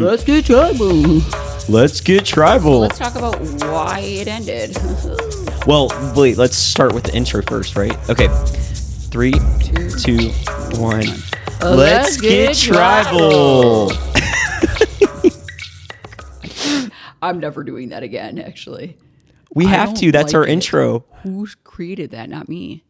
Let's get tribal. Let's get tribal. Let's talk about why it ended. Well, wait, let's start with the intro first, right? Okay. 3, 2, 1. Let's get tribal. I'm never doing that again, actually. We have to. That's our intro. Who created that? Not me.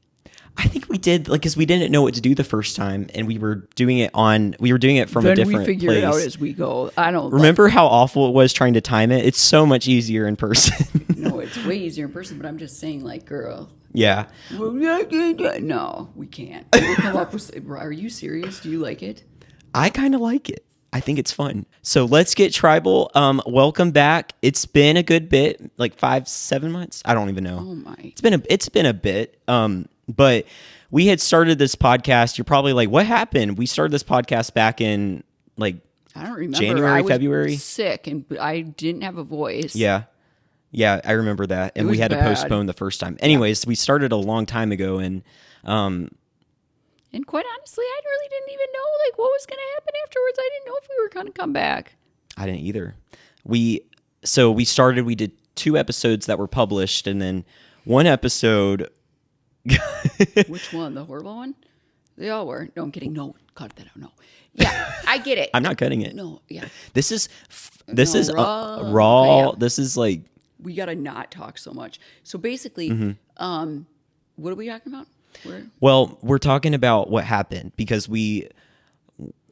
I think we did, like, because we didn't know what to do the first time, and we were doing it from a different place. We figure it out as we go. I don't remember how awful it was trying to time it. It's so much easier in person. No, it's way easier in person. But I'm just saying, like, girl. Yeah. No, we can't. We'll come up with. Are you serious? Do you like it? I kind of like it. I think it's fun. So let's get tribal. Welcome back. It's been a good bit, like 5-7 months. I don't even know. Oh my! It's been a bit. But we had started this podcast. You're probably like, what happened? We started this podcast back in like I don't remember. January, February. Sick, and I didn't have a voice. Yeah, I remember that, and we had to postpone the first time. Anyways, we started a long time ago, and quite honestly, I really didn't even know like what was going to happen afterwards. I didn't know if we were going to come back. I didn't either. We did 2 episodes that were published, and then one episode. Which one? The horrible one? They all were. No, I'm kidding. No, cut that out. No. Yeah, I get it. I'm not cutting it. No, yeah. This is raw. Raw. This is like we gotta not talk so much. So basically, what are we talking about? We're talking about what happened because we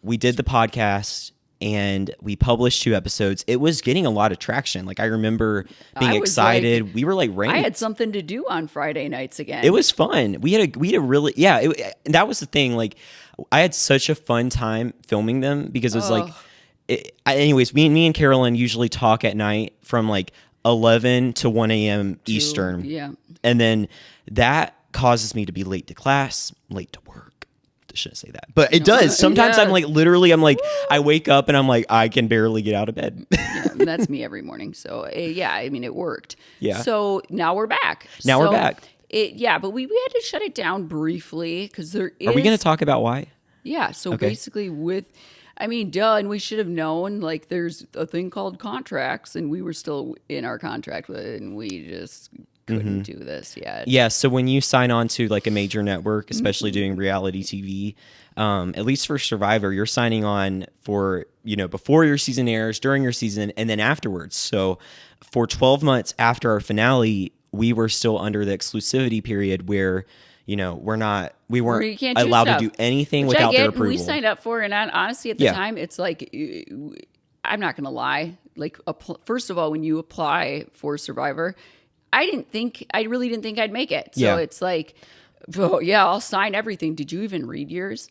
did the podcast. And we published 2 episodes. It was getting a lot of traction. Like I remember being excited. Like, we were like ranked. I had something to do on Friday nights again. It was fun. We had a really that was the thing. Like I had such a fun time filming them because it was anyways, me and Carolyn usually talk at night from like 11 to 1 a.m. Eastern. Yeah, and then that causes me to be late to class, late to work. Shouldn't say that, but it does. Sometimes I'm like, literally, I'm like, I wake up and I'm like, I can barely get out of bed. Yeah, that's me every morning. So yeah, I mean, it worked. Yeah. So now we're back. We're back. But we had to shut it down briefly because there is. Are we going to talk about why? Yeah. So basically, and we should have known. Like, there's a thing called contracts, and we were still in our contract with it, and we just couldn't do this yet. Yeah, so when you sign on to like a major network, especially doing reality TV, at least for Survivor, you're signing on for, before your season airs, during your season, and then afterwards. So for 12 months after our finale, we were still under the exclusivity period where, we weren't allowed to do anything without their approval. We signed up for, and honestly, at the time, it's like, I'm not going to lie. Like, first of all, when you apply for Survivor, I really didn't think I'd make it. So it's like, I'll sign everything. Did you even read yours?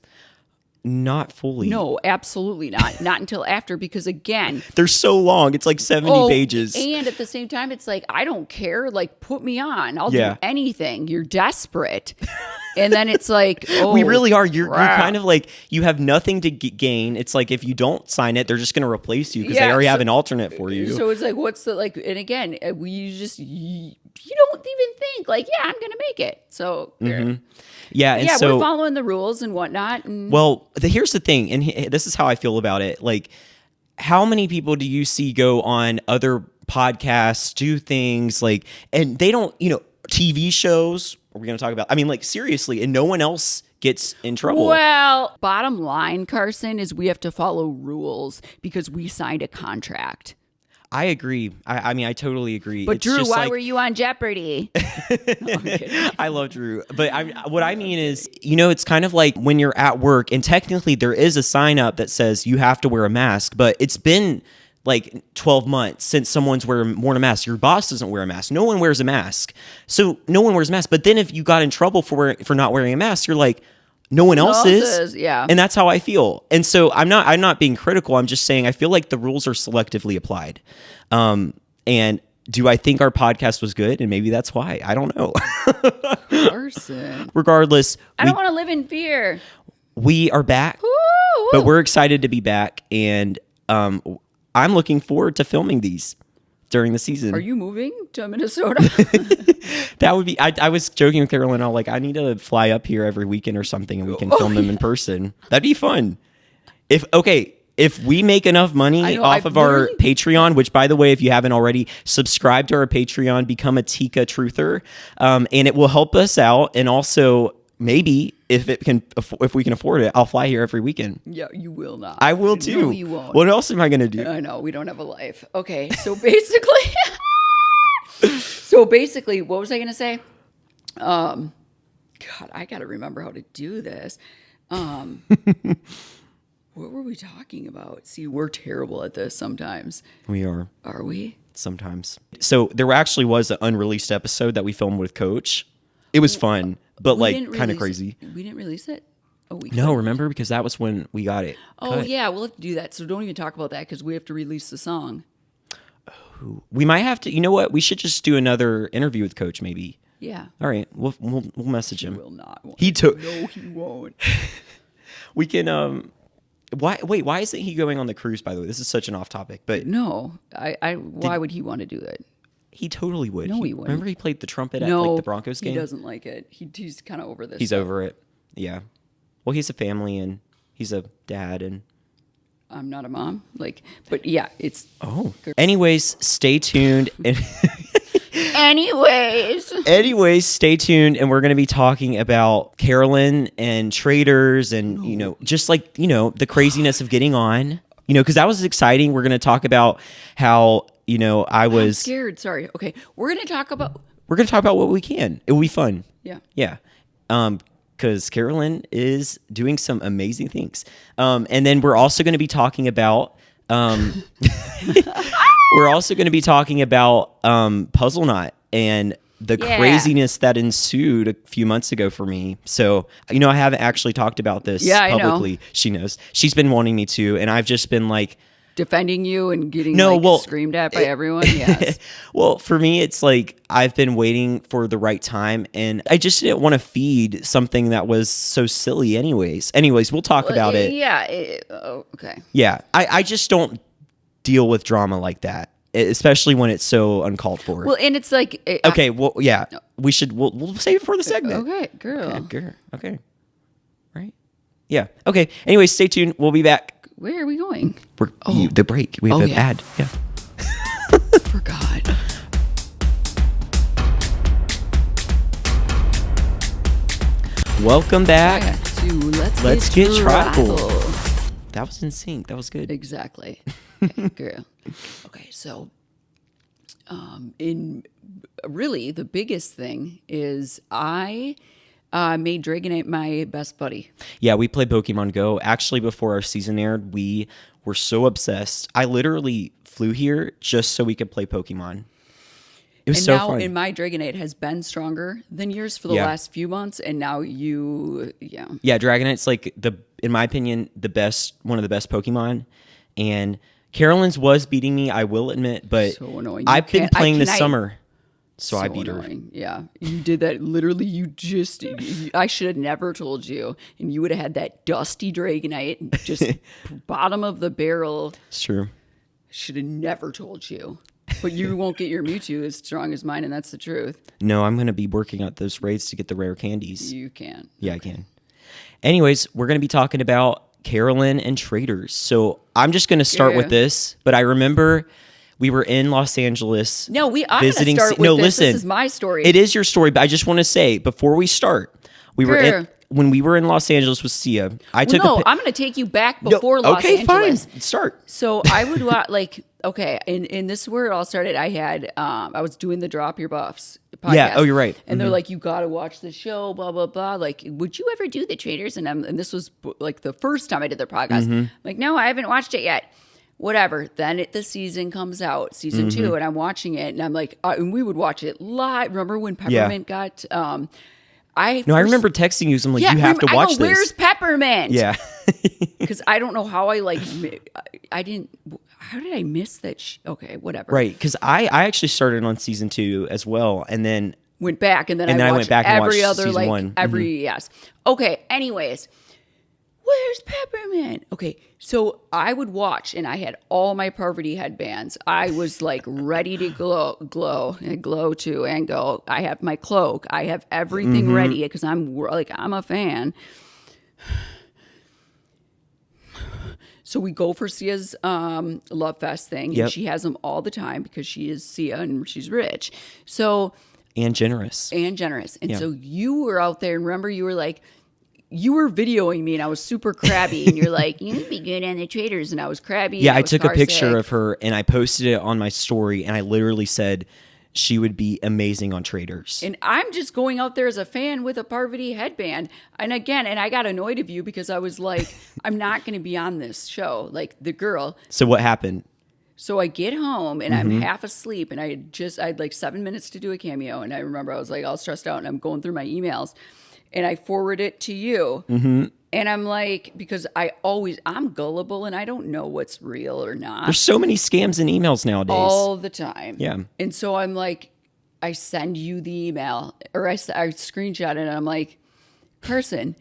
Not fully. No, absolutely not. Not until after, because again, they're so long. It's like 70 pages. And at the same time, it's like, I don't care. Like, put me on. I'll do anything. You're desperate. And then it's like, we really are. You're kind of like, you have nothing to gain. It's like, if you don't sign it, they're just going to replace you because they already have an alternate for you. So it's like, what's the, like, and again, you don't even think like, I'm going to make it. So, so we're following the rules and whatnot. And well, here's the thing. And this is how I feel about it. Like, how many people do you see go on other podcasts, do things like, and they don't, TV shows, are we going to talk about? I mean, like, seriously, and no one else gets in trouble. Well, bottom line, Carson, is we have to follow rules because we signed a contract. I agree. I mean, I totally agree. But Drew, why were you on Jeopardy? No, I'm kidding. I love Drew. But what I mean is, it's kind of like when you're at work, and technically there is a sign up that says you have to wear a mask, but it's been like 12 months since someone's worn a mask. Your boss doesn't wear a mask. No one wears a mask. So no one wears a mask. But then if you got in trouble for not wearing a mask, you're like, no one else is. Yeah. And that's how I feel. And so I'm not being critical. I'm just saying I feel like the rules are selectively applied. And do I think our podcast was good? And maybe that's why. I don't know. Carson. Regardless. I don't want to live in fear. We are back. Woo! But we're excited to be back. And I'm looking forward to filming these during the season. Are you moving to Minnesota? That would be, I was joking with Carolyn. I was like, I need to fly up here every weekend or something and we can film them in person. That'd be fun. if we make enough money off of our Patreon, which by the way, if you haven't already, subscribe to our Patreon, become a Tika truther, and it will help us out. And also, maybe if we can afford it, I'll fly here every weekend. Yeah, you will not. I will too. No, you won't. What else am I going to do? I know, we don't have a life. Okay, so basically, what was I going to say? God, I got to remember how to do this. What were we talking about? See, we're terrible at this sometimes. We are. Are we? Sometimes. So there actually was an unreleased episode that we filmed with Coach. It was fun, but like kind of crazy. We didn't release it? Oh, no, remember? Because that was when we got it. Oh, yeah, we'll have to do that. So don't even talk about that because we have to release the song. Oh, we might have to. You know what? We should just do another interview with Coach maybe. Yeah. All right. We'll message him. He will not. No, he won't. We can why isn't he going on the cruise, by the way? This is such an off topic, but no. Why would he want to do that? He totally would. No, he wouldn't. Remember he played the trumpet at like the Broncos game? He doesn't like it. He's kind of over this. He's over it. Yeah. Well, he's a family and he's a dad and I'm not a mom. But yeah, it's Anyways, stay tuned and Anyways, stay tuned, and we're going to be talking about Carolyn and Traitors and, just like, the craziness of getting on, because that was exciting. We're going to talk about how, I'm scared. Sorry. Okay. We're going to talk about what we can. It will be fun. Yeah. Yeah. Because Carolyn is doing some amazing things. And then we're also going to be talking about Puzzle Knot and the craziness that ensued a few months ago for me. So, I haven't actually talked about this publicly. I know. She knows. She's been wanting me to, and I've just been like defending you and getting screamed at by everyone. Yes. Well, for me, it's like I've been waiting for the right time, and I just didn't want to feed something that was so silly. Anyways, we'll talk about it. Yeah. Okay. Yeah. I just don't deal with drama like that, especially when it's so uncalled for. Well, and it's like okay. Well, yeah. We should. We'll save it for the segment. Okay, girl. Okay. Right. Yeah. Okay. Anyway, stay tuned. We'll be back. Where are we going? The break. We have an ad. Yeah. Forgot. Welcome back to Let's Get Tribal. That was in sync. That was good. Exactly. Okay, girl. Okay, so really the biggest thing is I made Dragonite my best buddy. Yeah, we played Pokemon Go. Actually, before our season aired, we were so obsessed. I literally flew here just so we could play Pokemon. It was so fun. And my Dragonite has been stronger than yours for the last few months, and now Yeah, Dragonite's like in my opinion, one of the best Pokemon. And Carolyn's was beating me, I will admit, but so annoying. I've been playing this summer. So I beat annoying. Her. Yeah, you did that. Literally, I should have never told you, and you would have had that dusty Dragonite, just bottom of the barrel. It's true. Should have never told you. But you won't get your Mewtwo as strong as mine, and that's the truth. No, I'm going to be working at those raids to get the rare candies. You can. Yeah, I can. Anyways, we're going to be talking about Carolyn and Traitors. So I'm just going to start with this, but I remember we were in Los Angeles. No, I'm going to start with this. Listen, this is my story. It is your story, but I just want to say, before we start, when we were in Los Angeles with Sia, I'm going to take you back before Los Angeles. Okay, fine. Start. So I would and this is where it all started. I had, I was doing the Drop Your Buffs podcast. Yeah, you're right. And they're like, you got to watch the show, blah, blah, blah. Like, would you ever do the Traitors? And this was like the first time I did the podcast. I'm like, no, I haven't watched it yet. Whatever. Then the season comes out, season 2, and I'm watching it, and I'm like, and we would watch it live. Remember when Peppermint got? I remember texting you. So I'm like, you have to watch this. Where's Peppermint? Yeah, because I don't know how I didn't. How did I miss that? Okay, whatever. Right, because I actually started on season 2 as well, and then went back, and then I went back every other season 1. Yes. Okay. Anyways. Where's Peppermint? Okay, so I would watch, and I had all my Parvati headbands. I was like ready to glow too, and go. I have my cloak. I have everything ready because I'm a fan. So we go for Sia's Love Fest thing. Yep. And she has them all the time because she is Sia and she's rich. So and generous. And so you were out there, and remember you were like, you were videoing me, and I was super crabby, and you're like, you would be good on the Traitors, and I was crabby. Yeah, I took a picture of her, and I posted it on my story, and I literally said she would be amazing on Traitors. And I'm just going out there as a fan with a Parvati headband. And again, and I got annoyed of you because I was like, I'm not going to be on this show, like the girl. So what happened? So I get home and I'm half asleep, and I had like 7 minutes to do a cameo. And I remember I was like all stressed out, and I'm going through my emails, and I forward it to you. And I'm like, because I'm gullible and I don't know what's real or not. There's so many scams in emails nowadays. All the time. Yeah. And so I'm like, I send you the email, or I screenshot it, and I'm like, Carson,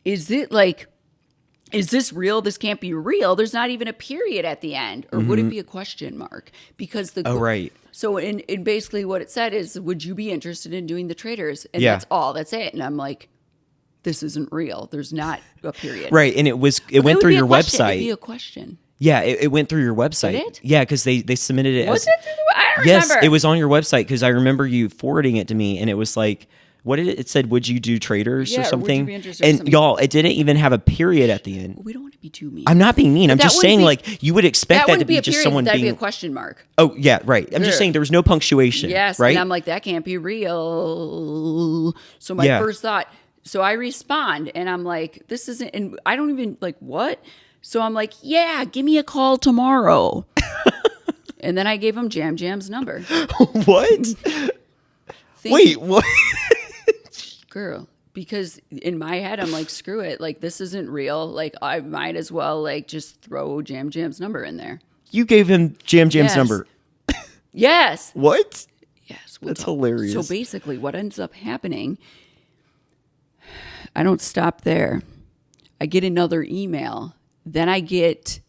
is this real? This can't be real. There's not even a period at the end. Or would it be a question mark? Because right. So in basically what it said is, would you be interested in doing the Traitors? And that's all. That's it. And I'm like, this isn't real. There's not a period. Right. And it went through your website. It'd be a question. Yeah, it went through your website. Did it? Yeah, because they submitted it. Was it through the? I don't yes, remember. it was on your website because I remember you forwarding it to me, and it was like, what did it said? Would you do Traitors or something? Or would you be interested in and something? y'all, it didn't even have a period at the end. Well, we don't want to be too mean. I'm not being mean. I'm just saying, like, you would expect that to be just someone that'd being. be a question mark. Oh yeah, right. I'm just saying there was no punctuation. Yes, right. And I'm like, that can't be real. So my first thought. So I respond, and I'm like, this isn't. And I don't even like what. So I'm like, yeah, give me a call tomorrow. And then I gave him Jam's number. What? Wait, what? Girl, because in my head, I'm like, screw it. Like, this isn't real. Like, I might as well, like, just throw Jam's number in there. You gave him Jam's number. Yes. What? Yes. That's hilarious. So basically, what ends up happening, I don't stop there. I get another email. Then I get...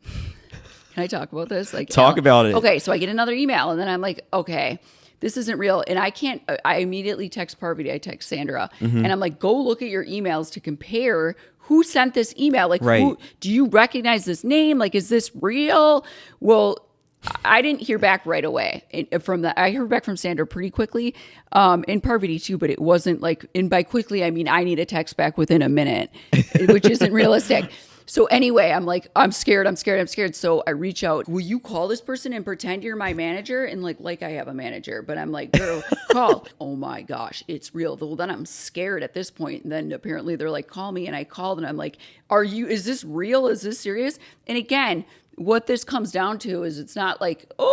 Can I talk about this? Like, talk about it. Okay, so I get another email, and then I'm like, okay, this isn't real. And I immediately text Parvati, I text Sandra, and I'm like, go look at your emails to compare who sent this email. Like, right. Do you recognize this name? Like, is this real? Well, I didn't hear back right away I heard back from Sandra pretty quickly, and Parvati too, but it wasn't like, and by quickly, I mean, I need a text back within a minute, which isn't realistic. So anyway, I'm like, I'm scared. So I reach out, will you call this person and pretend you're my manager? And like I have a manager, but I'm like, girl, call. Oh my gosh, it's real. Well, then I'm scared at this point. And then apparently they're like, call me. And I called, and I'm like, is this real? Is this serious? And again, what this comes down to is it's not like, but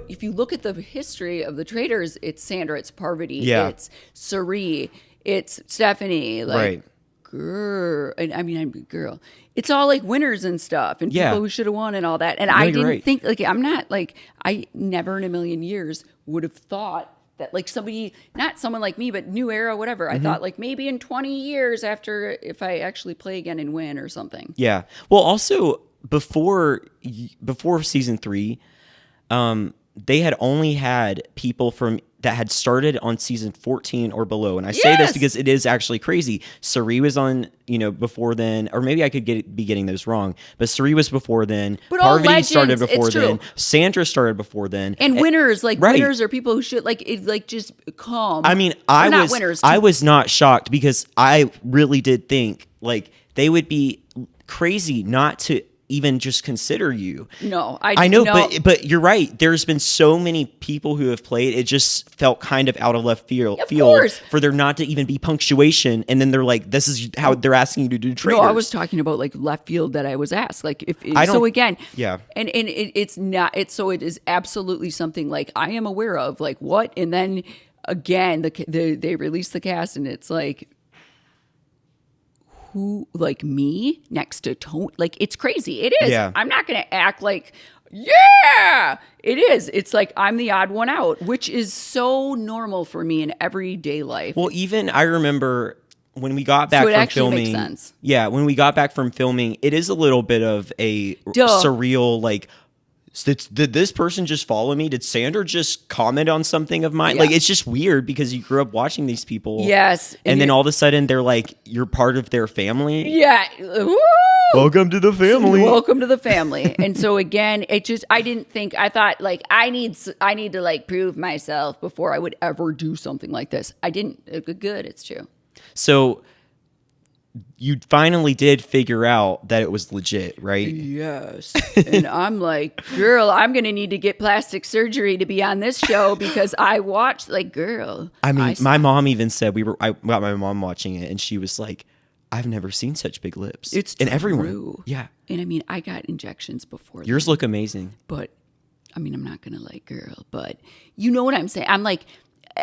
if you look at the history of the Traitors, it's Sandra, it's Parvati, it's Sari, it's Stephanie, like, right. Girl, and I mean, I'm a girl. It's all like winners and stuff, and people who should have won and all that. And I didn't think, like, I'm not like, I never in a million years would have thought that, like, somebody, not someone like me, but new era, whatever. I thought, like, maybe in 20 years after, if I actually play again and win or something. Yeah. Well, also before season 3, they had only had people that had started on season 14 or below. And I say this because it is actually crazy. Sari was on, before then, or maybe I could be getting those wrong, but Sari was before then. But Parvati started before then. Sandra started before then. And winners, winners are people who should, just come. I mean, I was not shocked because I really did think, like, they would be crazy not to even just consider you. No, I know, but you're right. There's been so many people who have played. It just felt kind of out of left field for there not to even be punctuation. And then they're like, this is how they're asking you to do Traitors. No, I was talking about like left field that I was asked. Like and it is absolutely something like I am aware of, like what? And then again, they release the cast and it's like, who, like me next to Tony? Like, it's crazy. It is. Yeah. I'm not going to act like, yeah, it is. It's like I'm the odd one out, which is so normal for me in everyday life. Well, even I remember when we got back from filming. Makes sense. Yeah, when we got back from filming, it is a little bit of a surreal, like, did this person just follow me? Did Sandra just comment on something of mine? Like, it's just weird because you grew up watching these people. Yes. And then all of a sudden they're like, you're part of their family. Yeah. Woo! Welcome to the family. Welcome to the family. And so again, I thought like, I need to like prove myself before I would ever do something like this. I didn't. Good. It's true. So you finally did figure out that it was legit, right? Yes. And I'm like, girl, I'm going to need to get plastic surgery to be on this show because I watched, like, girl. I mean, my mom even said I got my mom watching it and she was like, I've never seen such big lips. It's in true. everyone. Yeah. And I mean, I got injections before. Yours look amazing. But I mean, I'm not going to like, girl, but you know what I'm saying? I'm like,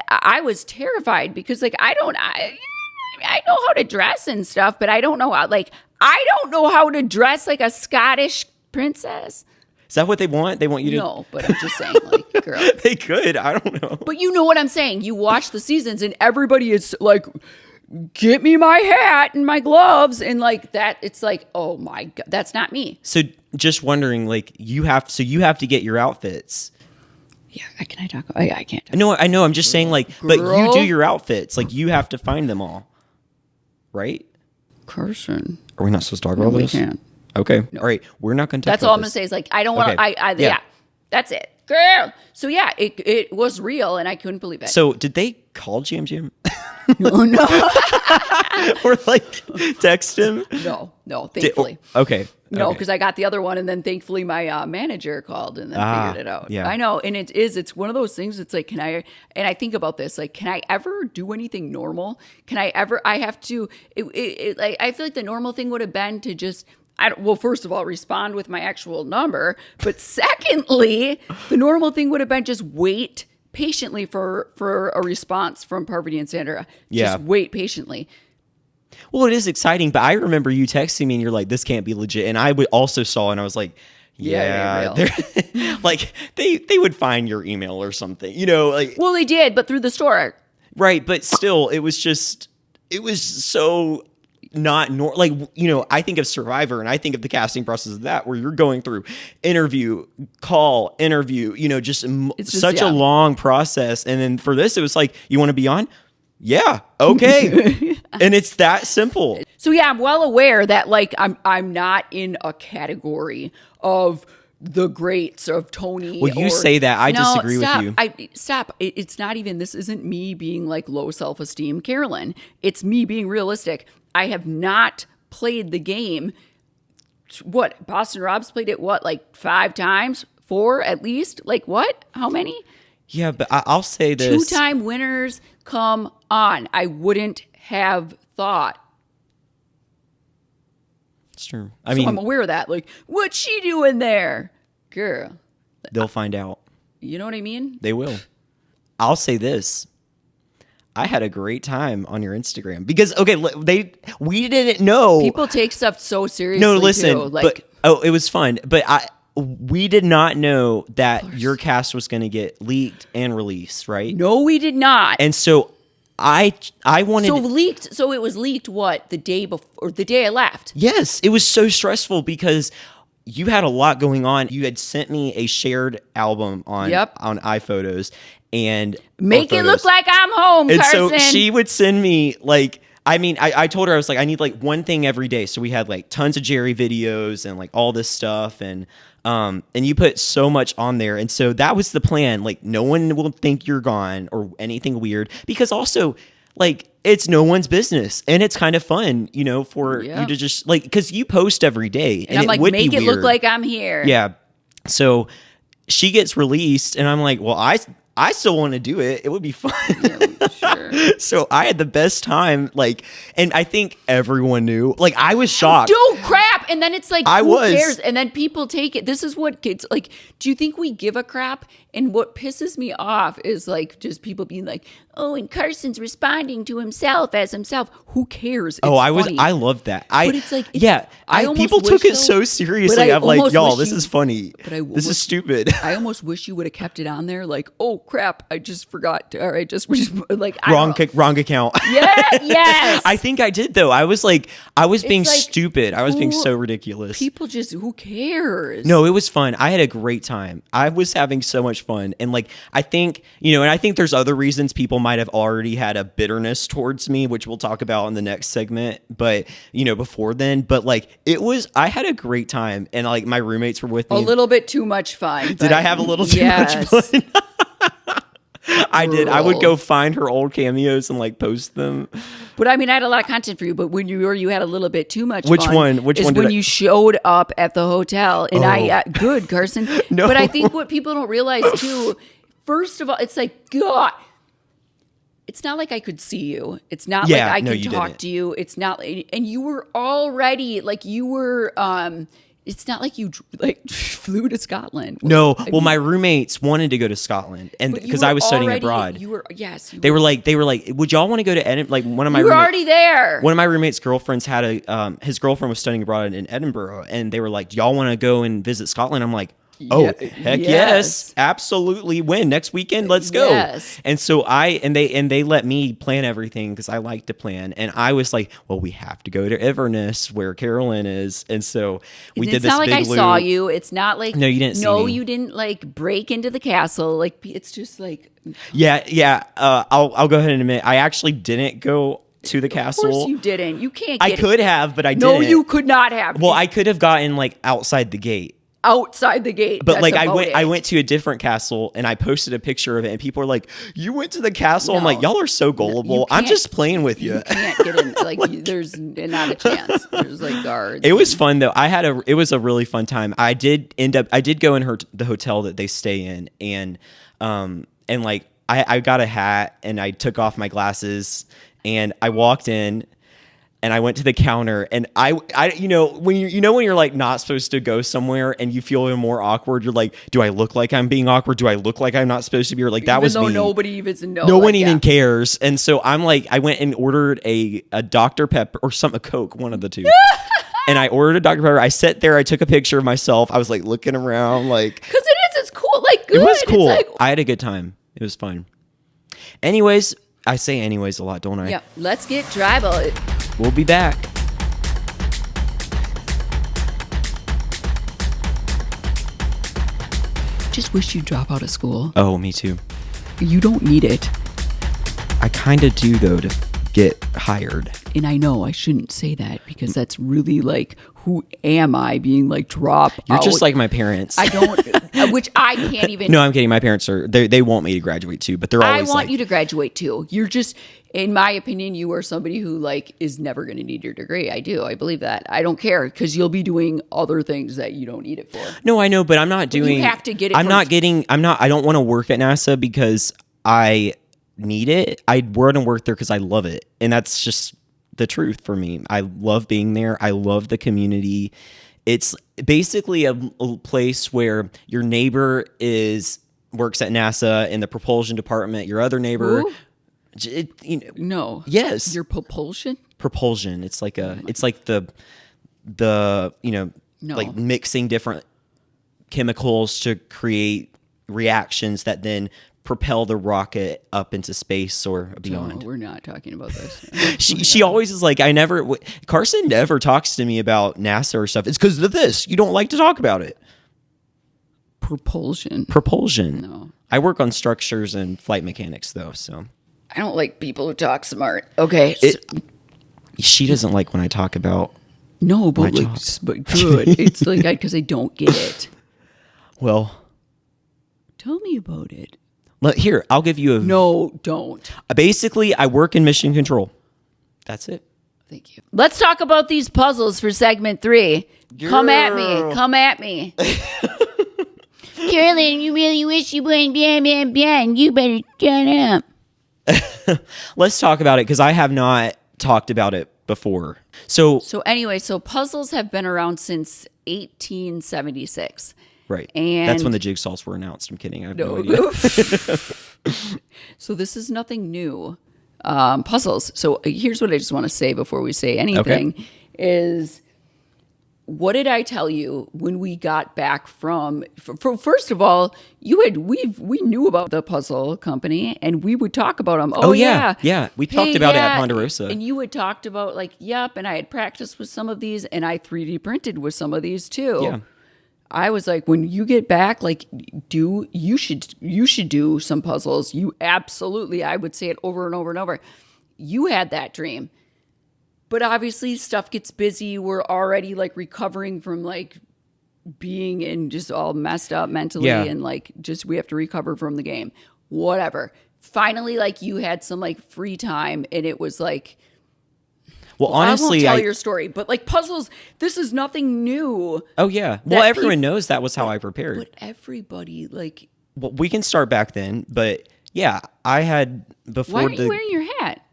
I was terrified because like, I know how to dress and stuff, but I don't know how to dress like a Scottish princess. Is that what they want? They want you to... No, but I'm just saying, like, girl. They could. I don't know. But you know what I'm saying. You watch the seasons and everybody is like, get me my hat and my gloves. And like that, it's like, oh my God, that's not me. So just wondering, like, you have to get your outfits. Yeah, can I talk? I can't. I know. I'm just saying, like, but you do your outfits. Like, you have to find them all. Right? Carson. Are we not supposed to talk about this? We can't. Okay. No. All right. We're not going to talk That's about all I'm this. going to say is like, I don't want to, Okay. yeah, that's it. Girl. So yeah, it was real and I couldn't believe it. So did they call Jam? No. Or like text him? No, thankfully. Okay. No, because I got the other one, and then thankfully my manager called and then figured it out. Yeah. I know, and it's one of those things. It's like, and I think about this, like, can I ever do anything normal? I have to. Like, I feel like the normal thing would have been to just. Well, first of all, respond with my actual number, but secondly, the normal thing would have been just wait patiently for a response from Parvati and Sandra. Yeah. Just wait patiently. Well, it is exciting, but I remember you texting me and you're like, this can't be legit. And I also saw and I was like, yeah, like they would find your email or something, you know, like. Well, they did, but through the store. Right. But still, it was so not like, you know, I think of Survivor and I think of the casting process of that where you're going through interview, you know, just such a long process. And then for this, it was like, you want to be on? Yeah. Okay. And it's that simple. So yeah, I'm well aware that like I'm not in a category of the greats of Tony. Well, you say that. I disagree with you. Stop. It's not even, this isn't me being like low self-esteem, Carolyn. It's me being realistic. I have not played the game. What? Boston Rob's played it, like 5 times? 4 at least? Like what? How many? Yeah, but I'll say this. 2-time winners, come on. I wouldn't have thought. It's true. I mean, I'm aware of that. Like, what's she doing there? Girl. They'll find out. You know what I mean? They will. I'll say this. I had a great time on your Instagram because we didn't know. People take stuff so seriously. No, listen, too. Like, it was fun, but we did not know that your cast was going to get leaked and released, right? No, we did not. And so I wanted So it was leaked what, the day before or the day I left? Yes, it was so stressful because you had a lot going on. You had sent me a shared album on iPhotos and make it look like I'm home, and Carson. so she would send me like, I mean, I told her, I was like, I need like one thing every day. So we had like tons of Jerry videos and like all this stuff. And you put so much on there. And so that was the plan. Like no one will think you're gone or anything weird because also like it's no one's business and it's kind of fun, you know, for you to just like, cause you post every day and I'm like, make it look like I'm here. Yeah. So she gets released and I'm like, well, I still want to do it. It would be fun. Yeah, sure. So I had the best time. Like, and I think everyone knew. Like, I was shocked. Dude, crap. And then it's like, who was. cares? And then people take it. This is what kids like. Do you think we give a crap? And what pisses me off is like just people being like, oh, and Carson's responding to himself as himself. Who cares? It's funny. I loved that. But it's like, people took it so seriously. I'm like, y'all, this is funny. This is stupid. I almost wish you would have kept it on there. Like, oh crap, I just forgot. All right, just like wrong account. Yeah, yes. I think I did though. I was being stupid. I was being so ridiculous. People just, who cares? No, it was fun. I had a great time. I was having so much fun. And like, I think, and I think there's other reasons people might have already had a bitterness towards me, which we'll talk about in the next segment. But, before then, but like, I had a great time. And like, my roommates were with me. A little bit too much fun. Did I have a little too much fun? I did. I would go find her old cameos and like post them. But I mean, I had a lot of content for you. But when you had a little bit too much Which fun. one? Which one? When you showed up at the hotel, and good, Carson. No. But I think what people don't realize too. First of all, it's like God. It's not like I could see you. It's not like I could talk to you. It's not, and you were already like you were. It's not like you flew to Scotland. No, my roommates wanted to go to Scotland, and because I was studying abroad, they were like, would y'all want to go to Edinburgh? Like one of my you were already there. One of my roommates' girlfriends had his girlfriend was studying abroad in Edinburgh, and they were like, do y'all want to go and visit Scotland? I'm like, oh, heck yes, absolutely. When? Next weekend? Let's go. Yes. And so they let me plan everything because I like to plan. And I was like, well, we have to go to Inverness where Carolyn is. And so we did this. It's not like I saw you. It's not like no, you didn't see me. No, you didn't like break into the castle. Like it's just like yeah. I'll go ahead and admit I actually didn't go to the castle. Of course you didn't. You can't. I could have, but I didn't. No, you could not have. Well, I could have gotten like outside the gate. Outside the gate, but like I went to a different castle and I posted a picture of it, and people are like, "You went to the castle?" No, I'm like, "Y'all are so gullible. I'm just playing with you." You can't get in. Like, there's not a chance. There's like guards. It was fun though. It was a really fun time. I did go in the hotel that they stay in, and like I got a hat and I took off my glasses and I walked in. And I went to the counter, and I when you're like not supposed to go somewhere, and you feel even more awkward. You're like, do I look like I'm being awkward? Do I look like I'm not supposed to be? Or like that even was though me. Nobody even knows. No one even cares. And so I'm like, I went and ordered a Dr. Pepper or a Coke, one of the two. And I ordered a Dr. Pepper. I sat there. I took a picture of myself. I was like looking around, like because it's cool. Like good. It was cool. Like, I had a good time. It was fun. Anyways, I say anyways a lot, don't I? Yeah. Let's get tribal. We'll be back. Just wish you'd drop out of school. Oh, me too. You don't need it. I kind of do, though, to get hired. And I know I shouldn't say that because that's really like, who am I being like drop You're out? just like my parents. I don't, which I can't even. No, I'm kidding. My parents they want me to graduate too, but they're always I want you to graduate too. You're just, in my opinion, you are somebody who like is never going to need your degree. I believe that. I don't care because you'll be doing other things that you don't need it for. No, I know, but I'm not doing. You have to get it. I don't want to work at NASA because I need it. I want to work there because I love it, and that's just the truth for me. I love being there. I love the community. It's basically a place where your neighbor works at NASA in the propulsion department. Your other neighbor, no, yes, your propulsion. It's like the like mixing different chemicals to create reactions that then propel the rocket up into space or beyond. No, we're not talking about this. She always is like, Carson never talks to me about NASA or stuff. It's because of this. You don't like to talk about it. Propulsion. No. I work on structures and flight mechanics though, so. I don't like people who talk smart. Okay. She doesn't like when I talk about no, but but good. It's like because I don't get it. Well. Tell me about it. Here, I'll give you a... No, don't. Basically, I work in mission control. That's it. Thank you. Let's talk about these puzzles for segment 3. Girl. Come at me. Carolyn, you really wish you wouldn't bien. You better shut up. Let's talk about it because I have not talked about it before. So anyway, puzzles have been around since 1876. Right. And that's when the jigsaws were announced. I'm kidding. I have no idea. So this is nothing new. Puzzles. So here's what I just want to say before we say anything is what did I tell you when we got back from first of all, we knew about the puzzle company and we would talk about them. Oh yeah. Yeah. We talked about it at Ponderosa. And you had talked about like, yep, and I had practiced with some of these and I 3D printed with some of these too. Yeah. I was like, when you get back, like, you should do some puzzles. You absolutely, I would say it over and over and over. You had that dream. But obviously stuff gets busy. We're already like recovering from like being in just all messed up mentally and like just we have to recover from the game. Whatever. Finally, like you had some like free time and it was like, well, honestly, I won't tell your story, but like puzzles, this is nothing new. Oh yeah. Well, everyone knows that was how I prepared. But everybody like. Well, we can start back then, but yeah, I had before. Why aren't you wearing your hat?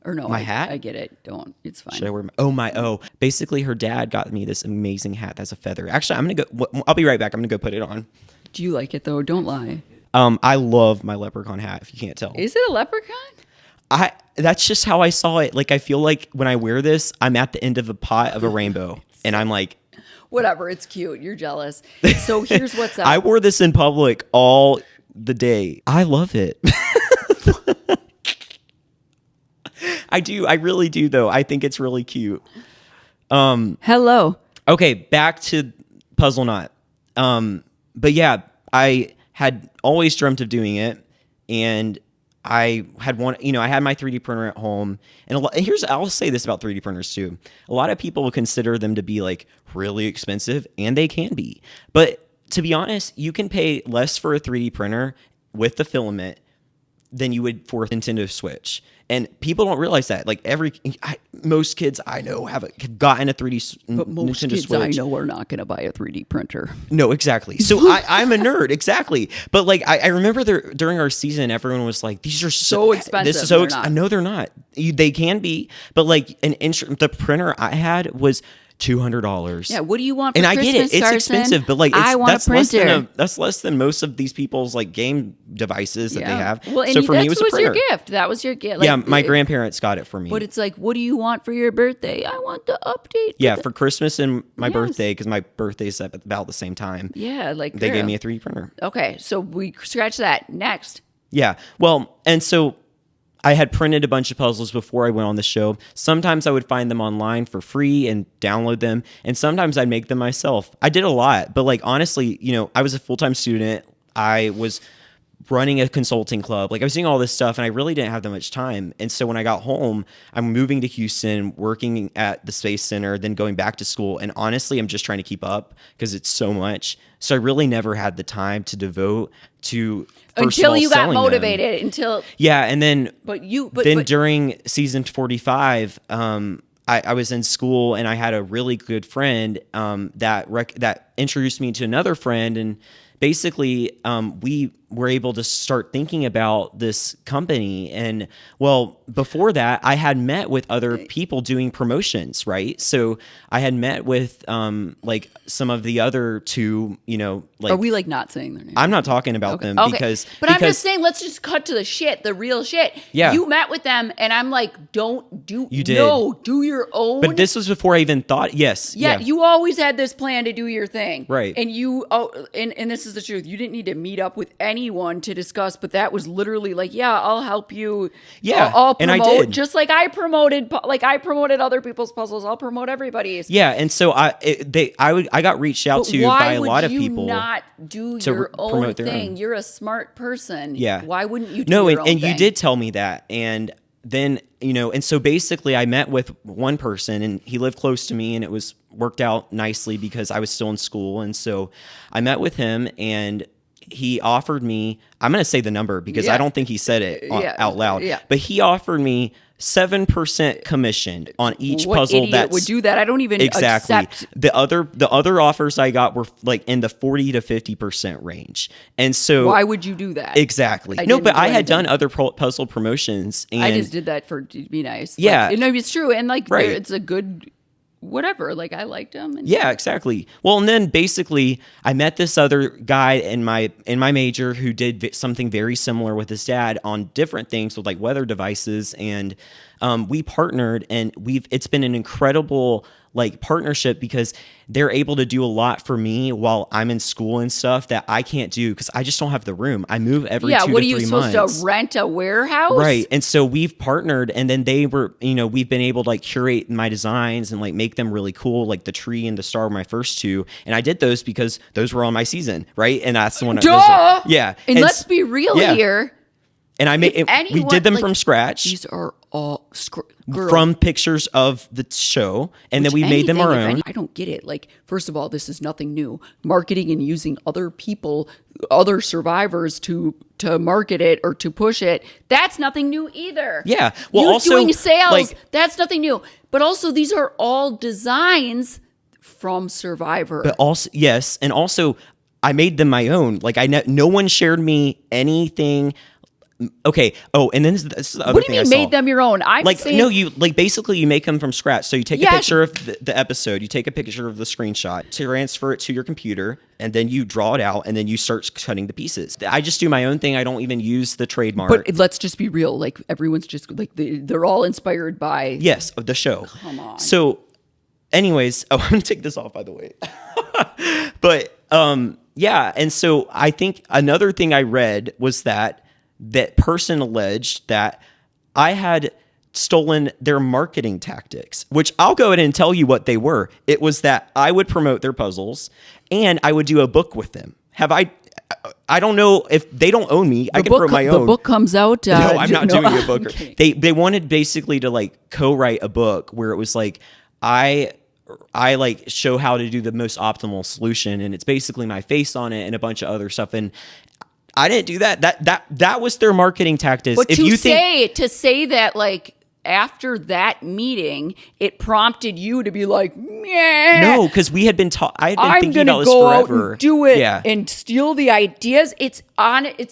Or no, my hat? I get it. Don't. It's fine. Should I wear basically her dad got me this amazing hat that's a feather. Actually, I'm gonna go. I'll be right back. I'm gonna go put it on. Do you like it though? Don't lie. I love my leprechaun hat. If you can't tell, is it a leprechaun? That's just how I saw it. Like I feel like when I wear this, I'm at the end of a pot of a rainbow, and I'm like, whatever. It's cute. You're jealous. So here's what's up. I wore this in public all the day. I love it. I do. I really do, though. I think it's really cute. Hello. Okay, back to Puzzle Knot. But yeah, I had always dreamt of doing it, and I had I had my 3D printer at home, and I'll say this about 3D printers too. A lot of people consider them to be like really expensive, and they can be. But to be honest, you can pay less for a 3D printer with the filament than you would for a Nintendo Switch. And people don't realize that. Like most kids I know have gotten a 3D but most Nintendo kids Switch. I know are not going to buy a 3D printer. No, exactly. So I'm a nerd, exactly. But like I remember during our season, everyone was like, "These are so expensive." This is so expensive. No, they're not. They can be, but like the printer I had was $200. Yeah, what do you want for and Christmas, I get it, it's Carson? Expensive, but like that's less than most of these people's like game devices that they have. Well, and so for me, it was a printer. Your gift. That was your gift. Like, yeah, my grandparents got it for me. But it's like, what do you want for your birthday? I want the update. Yeah, for Christmas and my birthday, because my birthday's at about the same time. Yeah, like they gave me a 3D printer. Okay, so we scratch that. Next. Yeah, well, and so I had printed a bunch of puzzles before I went on the show. Sometimes I would find them online for free and download them, and sometimes I'd make them myself. I did a lot, but like honestly, I was a full-time student. I was running a consulting club. Like I was doing all this stuff and I really didn't have that much time. And so when I got home, I'm moving to Houston, working at the Space Center, then going back to school. And honestly, I'm just trying to keep up because it's so much. So I really never had the time to devote to until you got motivated. And then but during season 45, I was in school and I had a really good friend that introduced me to another friend, and basically we were able to start thinking about this company. And well, before that, I had met with other people doing promotions, right? So I had met with like some of the other two, like, are we like not saying their names? I'm not talking about them because I'm just saying, let's just cut to the real shit. Yeah. You met with them and I'm like, you did. No, do your own. But this was before I even thought, yes. Yeah. You always had this plan to do your thing. Right. And and this is the truth. You didn't need to meet up with anyone to discuss, but that was literally like, yeah, I'll help you. Yeah. I'll promote, and I did. Just like I promoted other people's puzzles. I'll promote everybody's. Yeah. And so I got reached out to by a lot of people. Why would you not do your own thing? You're a smart person. Yeah. Why wouldn't you do your own thing? And you did tell me that. And then, and so basically I met with one person and he lived close to me and it was worked out nicely because I was still in school. And so I met with him and he offered me, I'm going to say the number because I don't think he said it out loud, but he offered me 7% commission on each puzzle that would do that. I don't even accept. The other offers I got were like in the 40 to 50% range. And so why would you do that? Exactly. I had done other puzzle promotions and I just did that to be nice. Yeah. Like, it's true. And like, right. It's a good whatever, like I liked him. And yeah, exactly. Well, and then basically I met this other guy in my major who did something very similar with his dad on different things with like weather devices. And we partnered, and it's been an incredible like partnership because they're able to do a lot for me while I'm in school and stuff that I can't do because I just don't have the room. I move every 2 to 3 months. What are you supposed to rent a warehouse? Right. And so we've partnered, and then they were, we've been able to like curate my designs and like make them really cool. Like the tree and the star were my first 2. And I did those because those were on my season. Right. And that's the one. Duh! Yeah. And let's be real here. And I made we did them from scratch. These are all from pictures of the show, and then we made them our own. I don't get it. Like, first of all, this is nothing new. Marketing and using other people, other survivors to market it or to push it, that's nothing new either. Yeah. Well, you also doing sales, like, that's nothing new. But also, these are all designs from Survivor. But also, yes, and also I made them my own. Like no one shared me anything. Okay. Oh, and then this is the other thing. What do you mean made them your own? I'm like saying, no, you like basically you make them from scratch. So you take a picture of the episode, you take a picture of the screenshot, transfer it to your computer, and then you draw it out, and then you start cutting the pieces. I just do my own thing. I don't even use the trademark. But let's just be real. Like everyone's just like they're all inspired by the show. Come on. So, anyways, I'm gonna take this off by the way. But yeah, and so I think another thing I read was that person alleged that I had stolen their marketing tactics, which I'll go ahead and tell you what they were. It was that I would promote their puzzles and I would do a book with them. I don't know if they don't own me. I can promote my own. The book comes out. No, I'm not doing a book. They wanted basically to like co-write a book where it was like, I like show how to do the most optimal solution, and it's basically my face on it and a bunch of other stuff. And I didn't do that. That was their marketing tactics. But to say that like after that meeting, it prompted you to be like, meh. No, because we had been I had been thinking about this go forever. Out and do it and steal the ideas. It's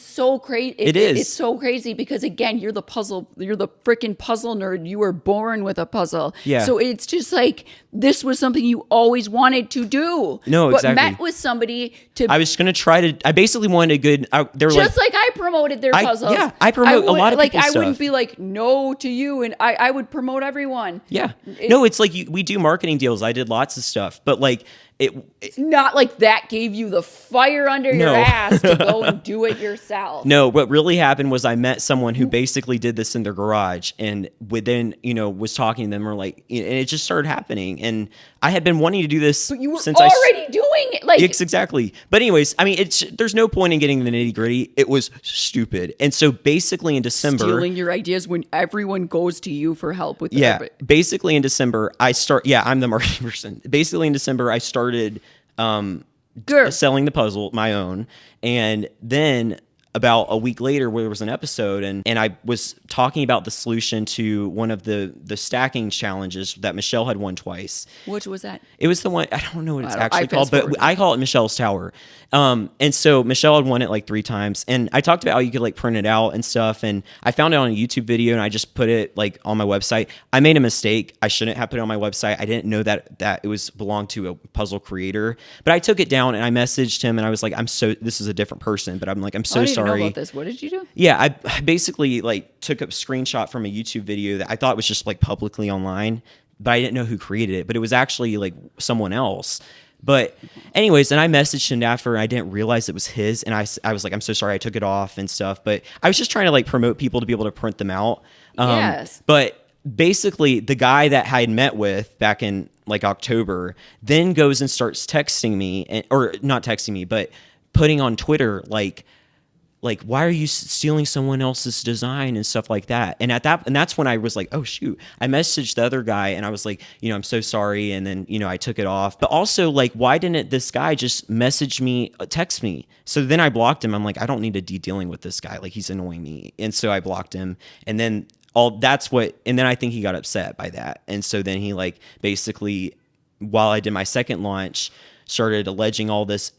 so crazy. It's so crazy because again, you're the freaking puzzle nerd. You were born with a puzzle. Yeah. So it's just like this was something you always wanted to do. No, but exactly. met with somebody to. I was gonna try to. I basically wanted a good. They were just like I promoted their puzzles. Yeah, I promote a lot of people's stuff. I wouldn't be like no to you, and I would promote everyone. Yeah. No, it's like we do marketing deals. I did lots of stuff, but like it's not like that gave you the fire under your ass to go and do it yourself. No, what really happened was I met someone who basically did this in their garage, and within, was talking to them, or like, and it just started happening. And I had been wanting to do this but you were since already doing it. Like, yes, exactly. But anyways, I mean, there's no point in getting the nitty gritty. It was stupid. And so basically in December, stealing your ideas when everyone goes to you for help with basically in December, I'm the marketing person. Basically in December, I started selling the puzzle, my own. And then about a week later, where there was an episode, and I was talking about the solution to one of the stacking challenges that Michelle had won twice. Which was that? It was the one, I don't know what it's actually called, but I call it Michelle's Tower. And so Michelle had won it like 3 times, and I talked about how you could like print it out and stuff, and I found it on a YouTube video, and I just put it like on my website. I made a mistake. I shouldn't have put it on my website. I didn't know that it belonged to a puzzle creator, but I took it down and I messaged him, and I was like, this is a different person, but I'm like, I'm so sorry. Know about this. What did you do? Yeah, I basically like took a screenshot from a YouTube video that I thought was just like publicly online, but I didn't know who created it, but it was actually like someone else. But anyways, and I messaged him after, and I didn't realize it was his, and I was like, I'm so sorry, I took it off and stuff, but I was just trying to like promote people to be able to print them out. Yes. But basically the guy that I had met with back in like October then goes and starts texting me, or not texting me, but putting on Twitter like, why are you stealing someone else's design and stuff like that? And that's when I was like, oh shoot. I messaged the other guy, and I was like, I'm so sorry. And then, I took it off. But also, like, why didn't this guy just message me, text me? So then I blocked him. I'm like, I don't need to be dealing with this guy. Like, he's annoying me. And so I blocked him. And then and then I think he got upset by that. And so then he like basically, while I did my second launch, started alleging all this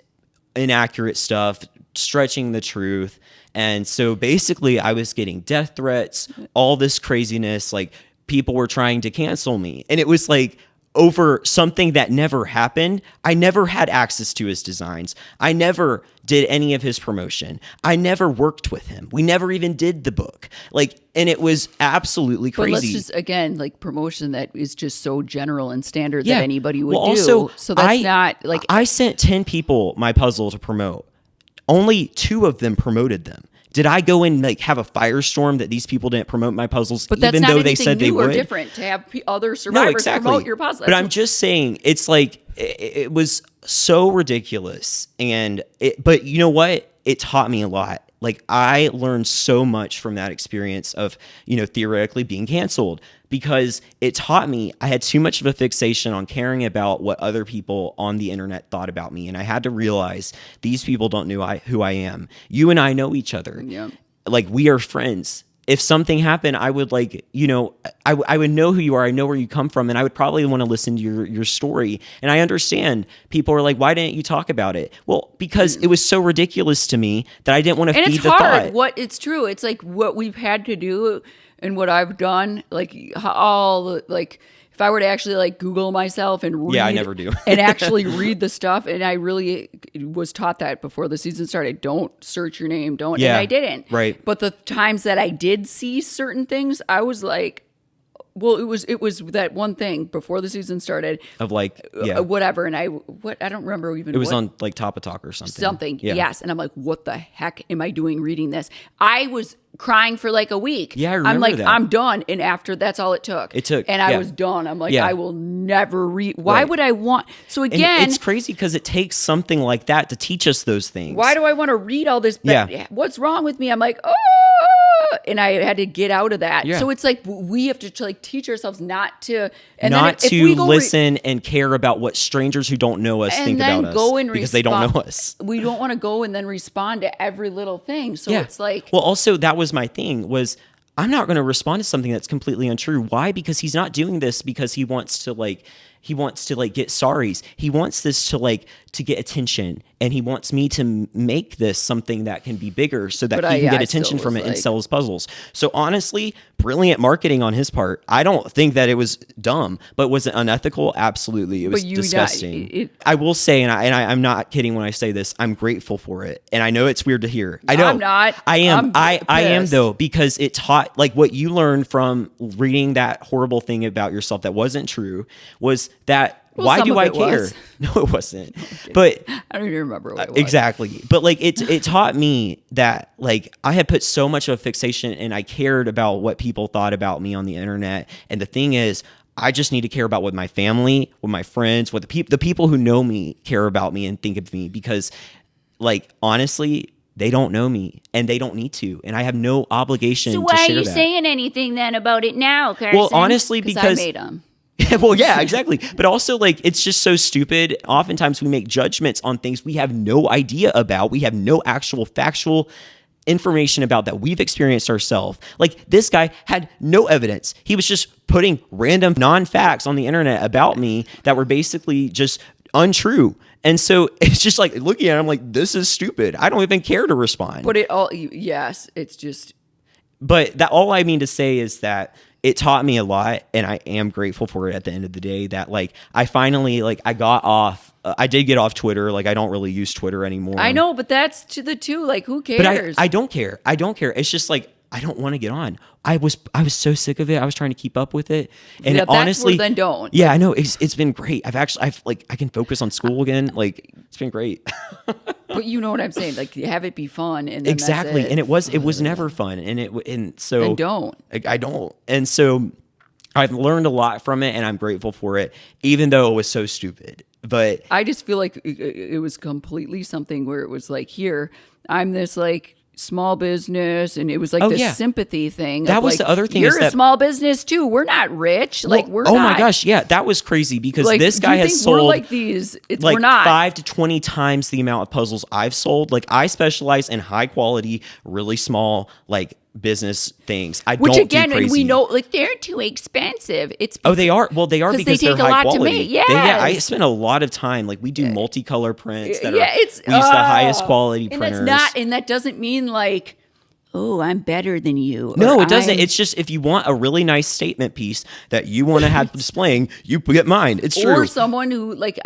inaccurate stuff, stretching the truth. And so basically I was getting death threats, all this craziness, like people were trying to cancel me. And it was like, over something that never happened. I never had access to his designs. I never did any of his promotion. I never worked with him. We never even did the book. Like, and it was absolutely crazy. But let's just, again, like promotion that is just so general and standard that anybody would do. Also, so that's not like... I sent 10 people my puzzle to promote. Only 2 of them promoted them. Did I go and like have a firestorm that these people didn't promote my puzzles, but that's even not though they said they would? Or different to have other survivors promote your puzzle. But I'm just saying, it's like it was so ridiculous, but you know what? It taught me a lot. Like, I learned so much from that experience of, theoretically being canceled, because it taught me I had too much of a fixation on caring about what other people on the internet thought about me. And I had to realize these people don't know who I am. You and I know each other. Yeah. Like, we are friends. If something happened, I would I would know who you are. I know where you come from. And I would probably want to listen to your story. And I understand people are like, why didn't you talk about it? Well, because it was so ridiculous to me that I didn't want to feed the thought. And it's hard. It's true. It's like what we've had to do and what I've done, like if I were to actually like Google myself and read, I never do. and actually read the stuff, and I really was taught that before the season started. Don't search your name. Don't. Yeah, and I didn't. Right. But the times that I did see certain things, I was like, well, it was that one thing before the season started of like whatever, and I don't remember even. It was on like Top of Talk or something. Yes, and I'm like, what the heck am I doing reading this? I was crying for like a week. Yeah, I remember I'm like, that. I'm done, and after that's all it took. And I was done. I'm like, I will never read. Why would I want? So again, and it's crazy because it takes something like that to teach us those things. Why do I want to read all this? What's wrong with me? I'm like, oh. And I had to get out of that. Yeah. So it's like we have to like teach ourselves not to listen and care about what strangers who don't know us think about us because they don't know us. We don't want to go and then respond to every little thing. So it's like, well, also that was my thing was I'm not going to respond to something that's completely untrue. Why? Because he's not doing this because he wants to get sorries. He wants this to get attention, and he wants me to make this something that can be bigger so that he can get attention from it and sell his puzzles. So honestly, brilliant marketing on his part. I don't think that it was dumb, but was it unethical? Absolutely. It was disgusting. I will say, and I'm not kidding when I say this, I'm grateful for it. And I know it's weird to hear. I know. I'm not. I am. I am though, because it taught, like, what you learned from reading that horrible thing about yourself that wasn't true was that why do I care? No, it wasn't. But I don't even remember what it was. Exactly. But like it taught me that like I had put so much of a fixation and I cared about what people thought about me on the internet. And the thing is, I just need to care about what my family, what my friends, what the people who know me care about me and think of me, because like honestly, they don't know me and they don't need to. And I have no obligation to share that. So why are you saying anything then about it now, Carson? Well, honestly, because I made them. Well, yeah, exactly. But also, like, it's just so stupid. Oftentimes we make judgments on things we have no idea about. We have no actual factual information about that we've experienced ourselves. Like, this guy had no evidence. He was just putting random non-facts on the internet about me that were basically just untrue. And so it's just like looking at it, I'm like, this is stupid. I don't even care to respond. But it's just. But that all I mean to say is that it taught me a lot, and I am grateful for it at the end of the day, that like I finally I got off. I did get off Twitter. Like, I don't really use Twitter anymore. I know, but that's to the two. Like, who cares? But I don't care. I don't care. It's just like I don't want to get on. I was so sick of it. I was trying to keep up with it, and yeah, honestly, then don't. Yeah, I know. It's been great. I've I can focus on school again. Like, it's been great. But you know what I'm saying? Like, you have it be fun, and then exactly. That's it. And it was never fun, and so then don't. I don't, and so I've learned a lot from it, and I'm grateful for it, even though it was so stupid. But I just feel like it was completely something where it was like, here, I'm this like small business, and it was like this sympathy thing. That was the other thing. You're a small business too. We're not rich. Well, like we're. Oh not. My gosh, yeah, that was crazy because like, this guy has sold we're like these. We're not 5 to 20 times the amount of puzzles I've sold. Like, I specialize in high quality, really small like business things. Which don't again, do crazy. And we know like they're too expensive. It's they are. Well, they are because they take they're a high lot quality. To make. Yes. I spend a lot of time. Like, we do multicolor prints that we use the it's highest quality and printers. That's not, and that doesn't mean like oh, I'm better than you. No, it doesn't. It's just if you want a really nice statement piece that you want to have displaying, you get mine. It's true. Or someone who, like,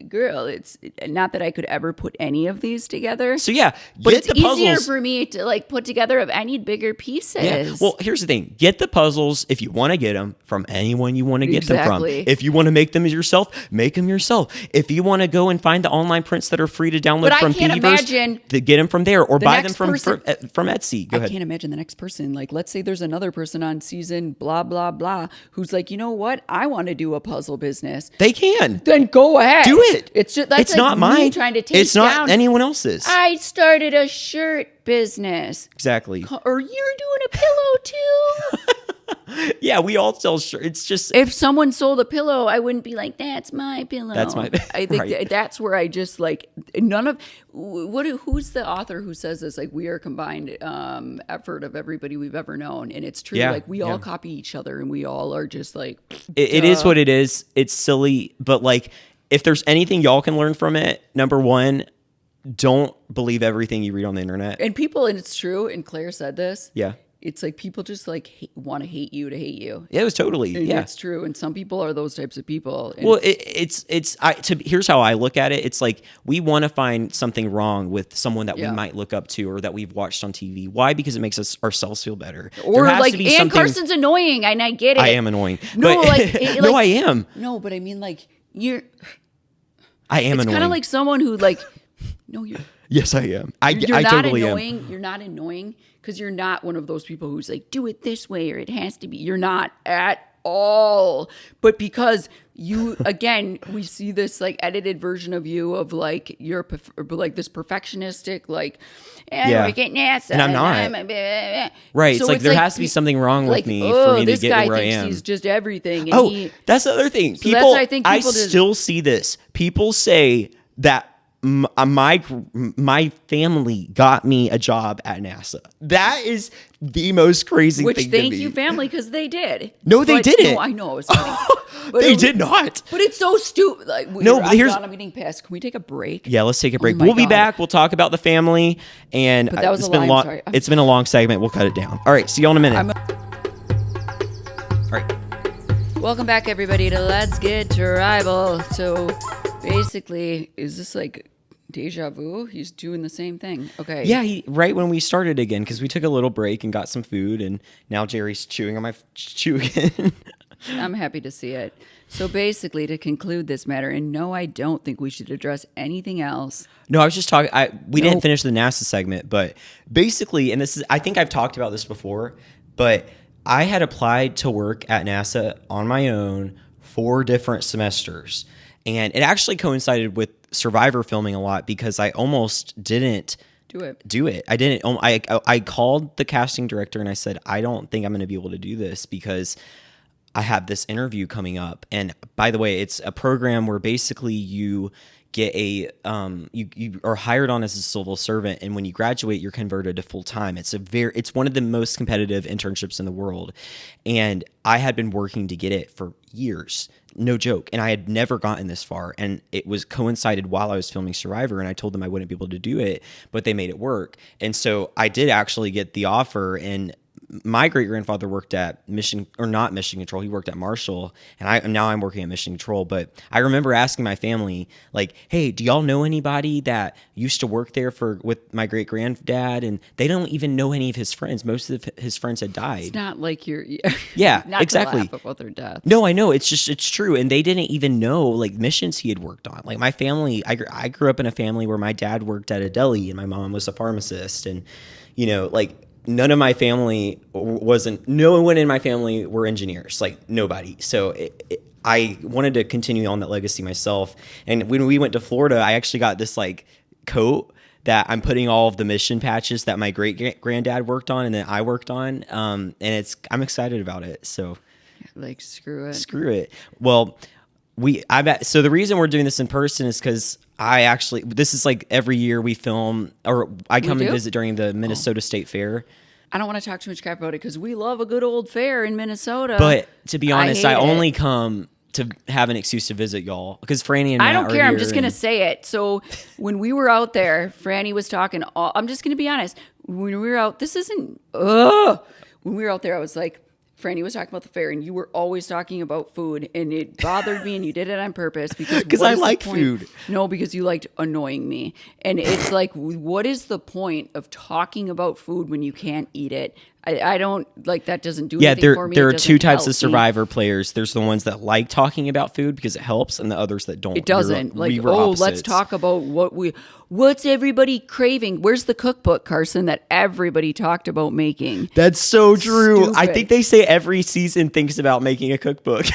girl, it's not that I could ever put any of these together. So yeah, but it's easier for me to like put together if I need bigger pieces. Yeah. Well, here's the thing: get the puzzles if you want to get them from anyone you want to get them from. If you want to make them yourself, make them yourself. If you want to go and find the online prints that are free to download from Thingiverse, to get them from there or buy them from Etsy. Go ahead. I can't imagine the next person. Like, let's say there's another person on season blah blah blah who's like, you know what? I want to do a puzzle business. They can. Then go ahead. Do it. It's just it's like not mine. Trying to take it's not down. Anyone else's. I started a shirt business. Exactly. Or you're doing a pillow too. Yeah, we all sell shirts. It's just if someone sold a pillow, I wouldn't be like, "That's my pillow." That's my. I think that's where I just like none of who's the author who says this? Like, we are combined effort of everybody we've ever known, and it's true. Like, we all copy each other, and we all are just like. It is what it is. It's silly, but like. If there's anything y'all can learn from it, number one, don't believe everything you read on the internet. And people, and it's true, and Claire said this. Yeah. It's like people just like want to hate you to hate you. Yeah, it was totally. And yeah, it's true. And some people are those types of people. And well, here's how I look at it. It's like we want to find something wrong with someone that we might look up to or that we've watched on TV. Why? Because it makes us ourselves feel better. Or like, Ann Carson's annoying, and I get it. I am annoying. No, but, like, no, I am. No, but I mean, like I am annoying. It's kind of like someone who like, no, you're. Yes, I am. I not totally annoying. am. You're not annoying because you're not one of those people who's like, do it this way or it has to be. You're not at all. But because you, again, we see this like edited version of you of like you're like this perfectionistic like, work at NASA, and I'm not. Right. So it's like there has to be something wrong with me for me to get where I am. This guy thinks he's just everything. And that's the other thing. So people, I think people still see this. People say that my family got me a job at NASA. That is the most crazy thing to me. Which thank you, family, because they did. No, they didn't. No, I know. It was funny. They did not. But it's so stupid. Like, I'm getting past. Can we take a break? Yeah, let's take a break. We'll be back. We'll talk about the family. And but that was it's been a long segment. We'll cut it down. All right. See you all in a minute. All right. Welcome back, everybody, to Let's Get Tribal. So basically, is this like deja vu? He's doing the same thing. Okay. Yeah, right when we started again, because we took a little break and got some food, and now Jerry's chewing on my chew again. I'm happy to see it. So basically, to conclude this matter, and no, I don't think we should address anything else. No, I was just talking. We didn't finish the NASA segment, but basically, and this is, I think I've talked about this before, but I had applied to work at NASA on my own 4 different semesters. And it actually coincided with Survivor filming a lot because I almost didn't do it. I didn't. I called the casting director and I said, I don't think I'm going to be able to do this because I have this interview coming up. And by the way, it's a program where basically you get you are hired on as a civil servant, and when you graduate, you're converted to full time. It's one of the most competitive internships in the world, and I had been working to get it for years, no joke, and I had never gotten this far, and it was coincided while I was filming Survivor, and I told them I wouldn't be able to do it, but they made it work, and so I did actually get the offer. And my great grandfather worked at Mission Control. He worked at Marshall, and now I'm working at Mission Control. But I remember asking my family, like, "Hey, do y'all know anybody that used to work there with my great granddad?" And they don't even know any of his friends. Most of his friends had died. It's not like you're, yeah, not exactly. To laugh about their death. No, I know. It's true, and they didn't even know like missions he had worked on. Like my family, I grew up in a family where my dad worked at a deli and my mom was a pharmacist, and like. None of my family no one in my family were engineers, like nobody. So I wanted to continue on that legacy myself. And when we went to Florida, I actually got this like coat that I'm putting all of the mission patches that my great granddad worked on and that I worked on. And I'm excited about it. So like, screw it. Well, so the reason we're doing this in person is because this is like every year we film, or I come and visit during the Minnesota State Fair. I don't want to talk too much crap about it because we love a good old fair in Minnesota. But to be honest, I only come to have an excuse to visit y'all because Franny and Matt I don't care. I'm just going to and... say it. So when we were out there, Franny was talking. I'm just going to be honest. When we were out, this isn't. When we were out there, I was like, Franny was talking about the fair, and you were always talking about food, and it bothered me, and you did it on purpose because I like food. No, because you liked annoying me, and it's like, what is the point of talking about food when you can't eat it? I don't like that. Doesn't do anything for me. There are two types of Survivor players. There's the ones that like talking about food because it helps, and the others that don't. It doesn't. Let's talk about what's everybody craving. Where's the cookbook, Carson, that everybody talked about making? That's so true. Stupid. I think they say every season thinks about making a cookbook.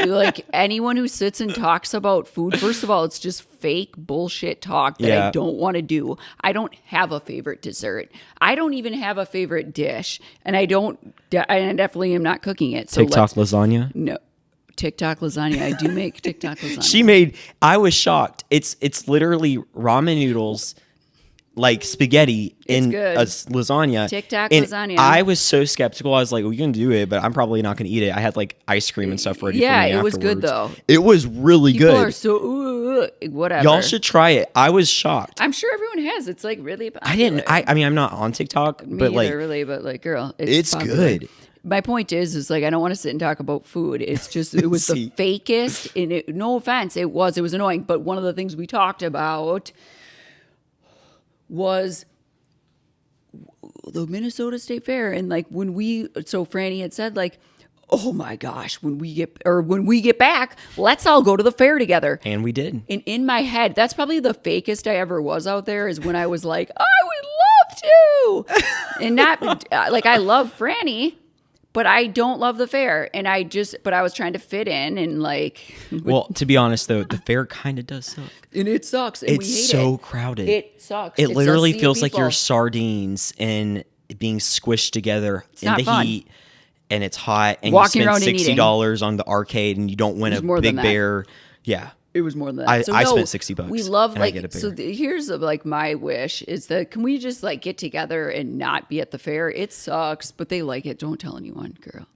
Like anyone who sits and talks about food, first of all, it's just fake bullshit talk that I don't want to do. I don't have a favorite dessert. I don't even have a favorite dish, and I definitely am not cooking it. So TikTok lasagna? No. TikTok lasagna. I do make TikTok lasagna. I was shocked. It's literally ramen noodles, like spaghetti in a lasagna. TikTok and lasagna. I was so skeptical. I was like, well, you can do it, but I'm probably not going to eat it. I had like ice cream and stuff ready for me afterwards. It was good though. It was really People good. Are so whatever. Y'all should try it. I was shocked. I'm sure everyone has. It's like really popular. I mean, I'm not on TikTok, but like girl, it's good. My point is like I don't want to sit and talk about food. It's just it was the fakest. And no offense, it was annoying. But one of the things we talked about was the Minnesota State Fair, and like so Franny had said like, oh my gosh, when we get back, let's all go to the fair together. And we did. And in my head, that's probably the fakest I ever was out there is when I was like, I would love to, and not like I love Franny. But I don't love the fair, and but I was trying to fit in, and like. Well, to be honest, though, the fair kind of does suck, and it sucks. And it's so crowded. It sucks. It literally feels like you're sardines and being squished together in the heat, and it's hot, and walking you around spend $60 on the arcade, and you don't win a big bear. Yeah. It was more than that. I spent $60. We love like so. Here's like my wish is that can we just like get together and not be at the fair? It sucks, but they like it. Don't tell anyone, girl.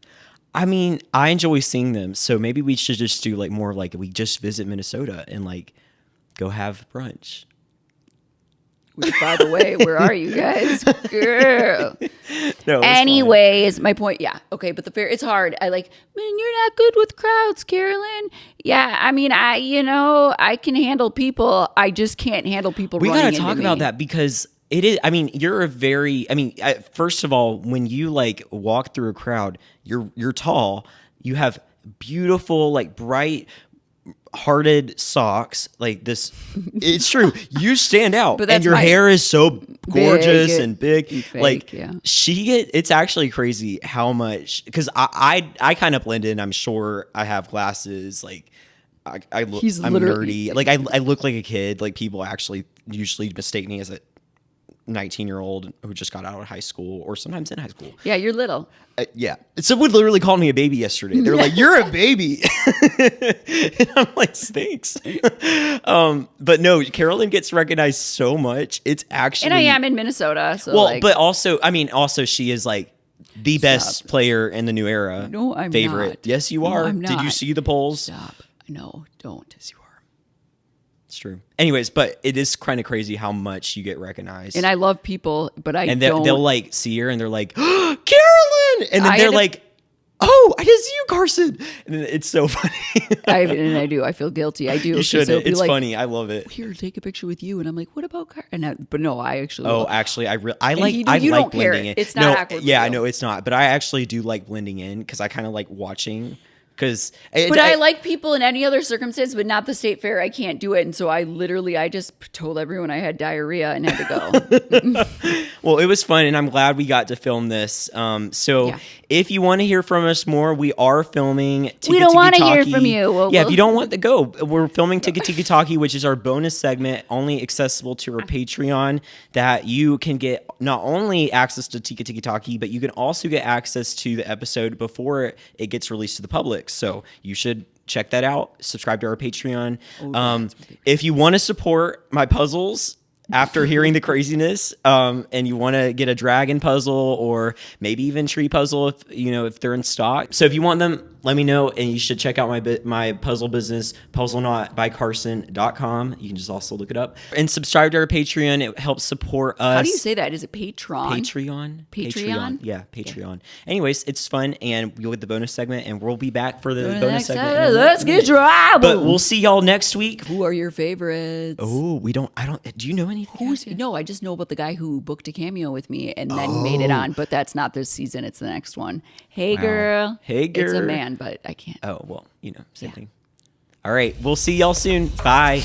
I mean, I enjoy seeing them, so maybe we should just do like more like we just visit Minnesota and like go have brunch. Which, by the way, where are you guys? Girl. No, anyways, my point, yeah. Okay, but the fair, it's hard. Man, you're not good with crowds, Carolyn. Yeah, I mean, I can handle people. I just can't handle people running into me. We got to talk about that because it is, first of all, when you like walk through a crowd, you're tall, you have beautiful, like bright, hearted socks like this. It's true. You stand out, and your hair is so gorgeous and big. Fake, it's actually crazy how much, because I kind of blend in. I'm sure I have glasses. Like I'm nerdy. Like I look like a kid. Like people actually usually mistake me as a 19-year-old who just got out of high school, or sometimes in high school. Yeah, you're little. Yeah. Someone literally called me a baby yesterday. They're like, you're a baby. And I'm like, thanks. But no, Carolyn gets recognized so much. It's actually... And I am in Minnesota. So but also she is like the best player in the new era. No, I'm favorite. Not. Yes, you are. I'm not. Did you see the polls? Stop. No, don't. Yes, you are. It's true. Anyways, but it is kind of crazy how much you get recognized. And I love people, but they'll like see her and they're like, oh, Carolyn! And then they're like, oh, I didn't see you, Carson. And then it's so funny. I do. I feel guilty. I do. You shouldn't. It's funny. I love it. Here, take a picture with you. And I'm like, what about Carson? But no, I actually. Oh, actually, I like blending in. It's not awkward. Yeah, I know it's not. But I actually do like blending in because I kind of like watching. But I like people in any other circumstance, but not the state fair. I can't do it. And so I just told everyone I had diarrhea and had to go. Well, it was fun, and I'm glad we got to film this. If you want to hear from us more, we are filming We don't want to hear from you. If you don't want to go, we're filming Tiki Tiki Talkie, which is our bonus segment, only accessible to our Patreon, that you can get not only access to Tiki Tiki Talkie, but you can also get access to the episode before it gets released to the public. So you should check that out. Subscribe to our Patreon. If you want to support my puzzles, after hearing the craziness, and you want to get a dragon puzzle or maybe even tree puzzle if they're in stock. So if you want them, let me know, and you should check out my puzzle business, puzzlenotbycarson.com. You can just also look it up and subscribe to our Patreon. It helps support us. How do you say that? Is it Patreon? Patreon. Yeah, Patreon. Okay. Anyways, it's fun, and you'll get the bonus segment, and we'll be back for the bonus segment. Let's get tribal. But we'll see y'all next week. Who are your favorites? Oh, do you know anything? No, I just know about the guy who booked a cameo with me and then made it on, but that's not this season. It's the next one. Hey, girl. Hey, girl. It's a man, but I can't. Oh, well, same thing. All right. We'll see y'all soon. Bye.